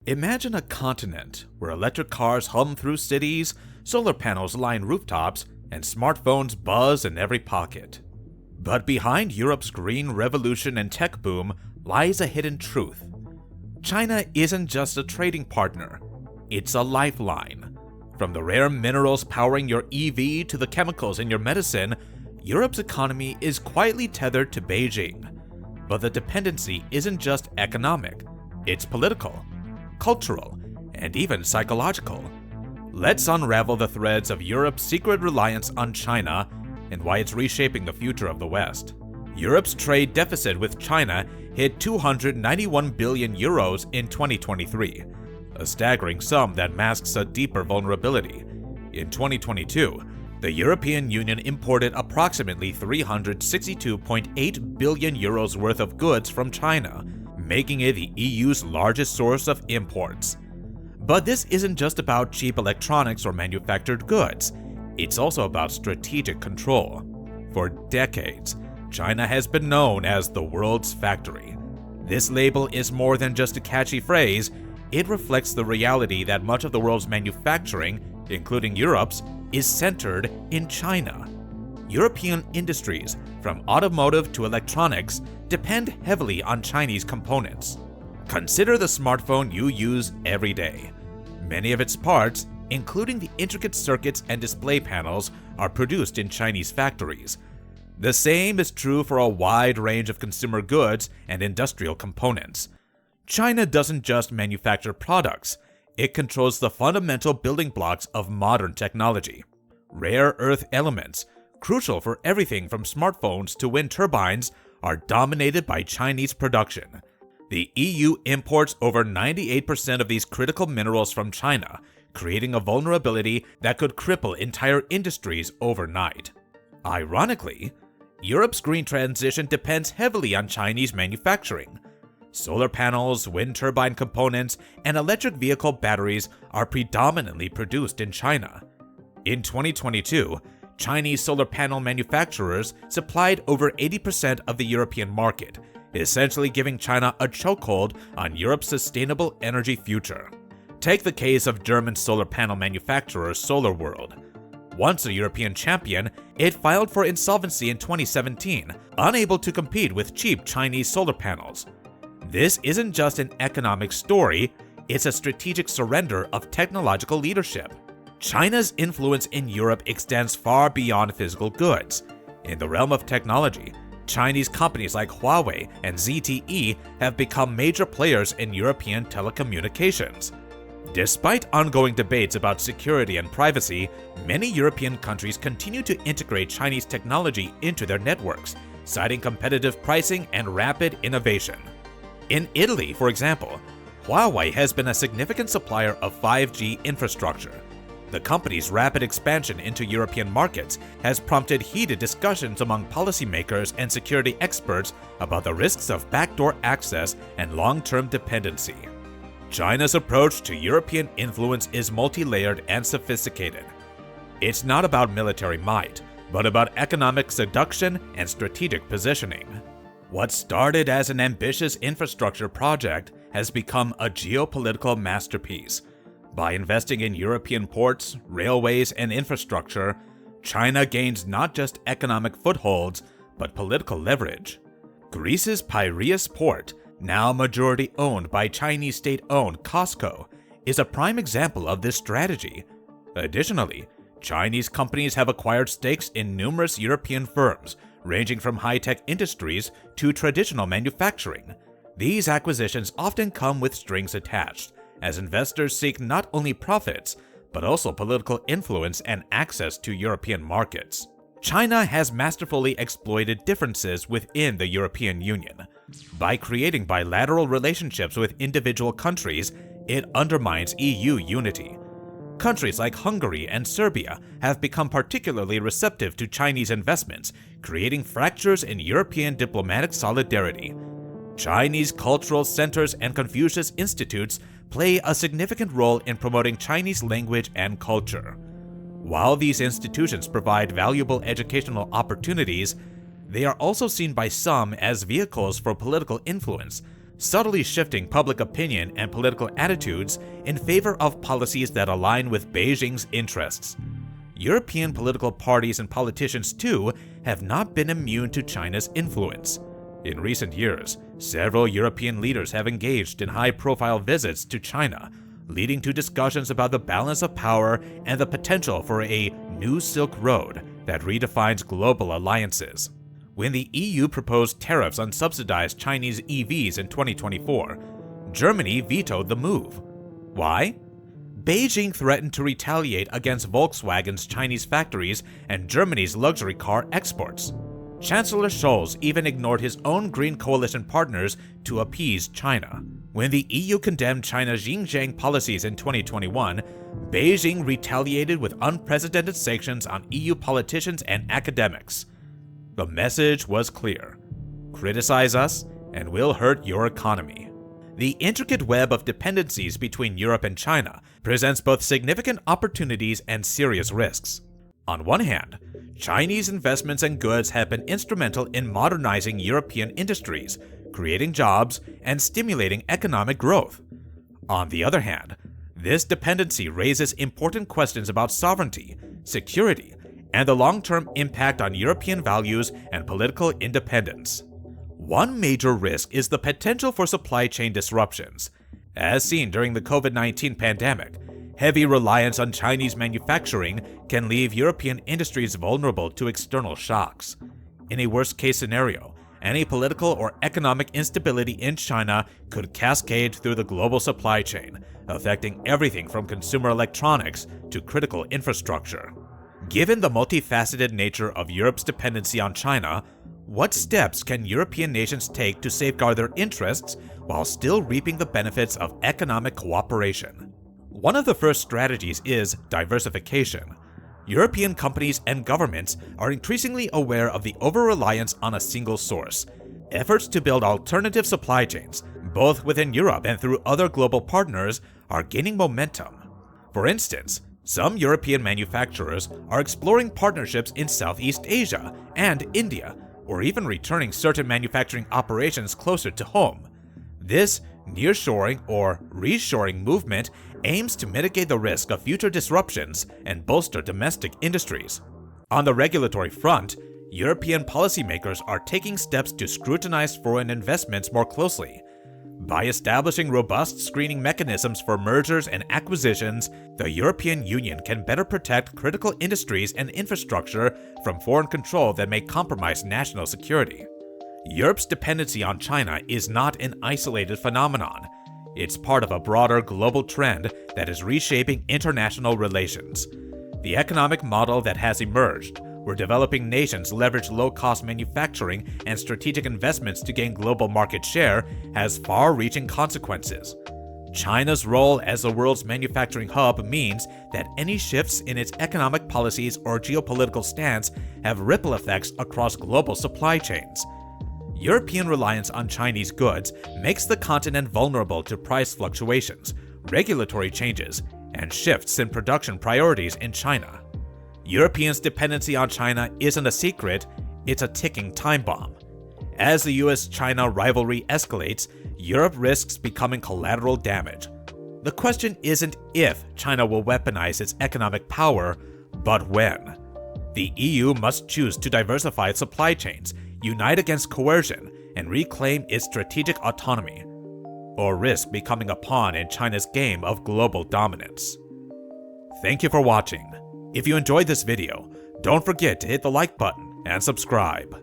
Imagine a continent where electric cars hum through cities, solar panels line rooftops, and smartphones buzz in every pocket. But behind Europe's green revolution and tech boom lies a hidden truth. China isn't just a trading partner, it's a lifeline. From the rare minerals powering your EV to the chemicals in your medicine, Europe's economy is quietly tethered to Beijing. But the dependency isn't just economic, it's political, cultural, and even psychological. Let's unravel the threads of Europe's secret reliance on China and why it's reshaping the future of the West. Europe's trade deficit with China hit 291 billion euros in 2023, a staggering sum that masks a deeper vulnerability. In 2022, the European Union imported approximately 362.8 billion euros worth of goods from China, making it the EU's largest source of imports. But this isn't just about cheap electronics or manufactured goods, it's also about strategic control. For decades, China has been known as the world's factory. This label is more than just a catchy phrase, it reflects the reality that much of the world's manufacturing, including Europe's, is centered in China. European industries, from automotive to electronics, depend heavily on Chinese components. Consider the smartphone you use every day. Many of its parts, including the intricate circuits and display panels, are produced in Chinese factories. The same is true for a wide range of consumer goods and industrial components. China doesn't just manufacture products, it controls the fundamental building blocks of modern technology. Rare earth elements, crucial for everything from smartphones to wind turbines, are dominated by Chinese production. The EU imports over 98% of these critical minerals from China, creating a vulnerability that could cripple entire industries overnight. Ironically, Europe's green transition depends heavily on Chinese manufacturing. Solar panels, wind turbine components, and electric vehicle batteries are predominantly produced in China. In 2022, Chinese solar panel manufacturers supplied over 80% of the European market, essentially giving China a chokehold on Europe's sustainable energy future. Take the case of German solar panel manufacturer SolarWorld. Once a European champion, it filed for insolvency in 2017, unable to compete with cheap Chinese solar panels. This isn't just an economic story, it's a strategic surrender of technological leadership. China's influence in Europe extends far beyond physical goods. In the realm of technology, Chinese companies like Huawei and ZTE have become major players in European telecommunications. Despite ongoing debates about security and privacy, many European countries continue to integrate Chinese technology into their networks, citing competitive pricing and rapid innovation. In Italy, for example, Huawei has been a significant supplier of 5G infrastructure. The company's rapid expansion into European markets has prompted heated discussions among policymakers and security experts about the risks of backdoor access and long-term dependency. China's approach to European influence is multi-layered and sophisticated. It's not about military might, but about economic seduction and strategic positioning. What started as an ambitious infrastructure project has become a geopolitical masterpiece. By investing in European ports, railways, and infrastructure, China gains not just economic footholds, but political leverage. Greece's Piraeus port, now majority owned by Chinese state-owned COSCO, is a prime example of this strategy. Additionally, Chinese companies have acquired stakes in numerous European firms, ranging from high-tech industries to traditional manufacturing. These acquisitions often come with strings attached, as investors seek not only profits, but also political influence and access to European markets. China has masterfully exploited differences within the European Union. By creating bilateral relationships with individual countries, it undermines EU unity. Countries like Hungary and Serbia have become particularly receptive to Chinese investments, creating fractures in European diplomatic solidarity. Chinese cultural centers and Confucius institutes play a significant role in promoting Chinese language and culture. While these institutions provide valuable educational opportunities, they are also seen by some as vehicles for political influence, subtly shifting public opinion and political attitudes in favor of policies that align with Beijing's interests. European political parties and politicians, too, have not been immune to China's influence. In recent years, several European leaders have engaged in high-profile visits to China, leading to discussions about the balance of power and the potential for a new Silk Road that redefines global alliances. When the EU proposed tariffs on subsidized Chinese EVs in 2024, Germany vetoed the move. Why? Beijing threatened to retaliate against Volkswagen's Chinese factories and Germany's luxury car exports. Chancellor Scholz even ignored his own Green Coalition partners to appease China. When the EU condemned China's Xinjiang policies in 2021, Beijing retaliated with unprecedented sanctions on EU politicians and academics. The message was clear: criticize us, and we'll hurt your economy. The intricate web of dependencies between Europe and China presents both significant opportunities and serious risks. On one hand, Chinese investments and goods have been instrumental in modernizing European industries, creating jobs, and stimulating economic growth. On the other hand, this dependency raises important questions about sovereignty, security, and the long-term impact on European values and political independence. One major risk is the potential for supply chain disruptions. As seen during the COVID-19 pandemic, heavy reliance on Chinese manufacturing can leave European industries vulnerable to external shocks. In a worst-case scenario, any political or economic instability in China could cascade through the global supply chain, affecting everything from consumer electronics to critical infrastructure. Given the multifaceted nature of Europe's dependency on China, what steps can European nations take to safeguard their interests while still reaping the benefits of economic cooperation? One of the first strategies is diversification. European companies and governments are increasingly aware of the over-reliance on a single source. Efforts to build alternative supply chains, both within Europe and through other global partners, are gaining momentum. For instance, some European manufacturers are exploring partnerships in Southeast Asia and India, or even returning certain manufacturing operations closer to home. This nearshoring or reshoring movement aims to mitigate the risk of future disruptions and bolster domestic industries. On the regulatory front, European policymakers are taking steps to scrutinize foreign investments more closely. By establishing robust screening mechanisms for mergers and acquisitions, the European Union can better protect critical industries and infrastructure from foreign control that may compromise national security. Europe's dependency on China is not an isolated phenomenon. It's part of a broader global trend that is reshaping international relations. The economic model that has emerged, where developing nations leverage low-cost manufacturing and strategic investments to gain global market share, has far-reaching consequences. China's role as the world's manufacturing hub means that any shifts in its economic policies or geopolitical stance have ripple effects across global supply chains. European reliance on Chinese goods makes the continent vulnerable to price fluctuations, regulatory changes, and shifts in production priorities in China. Europeans' dependency on China isn't a secret, it's a ticking time bomb. As the US-China rivalry escalates, Europe risks becoming collateral damage. The question isn't if China will weaponize its economic power, but when. The EU must choose to diversify its supply chains, unite against coercion, and reclaim its strategic autonomy, or risk becoming a pawn in China's game of global dominance. Thank you for watching. If you enjoyed this video, don't forget to hit the like button and subscribe.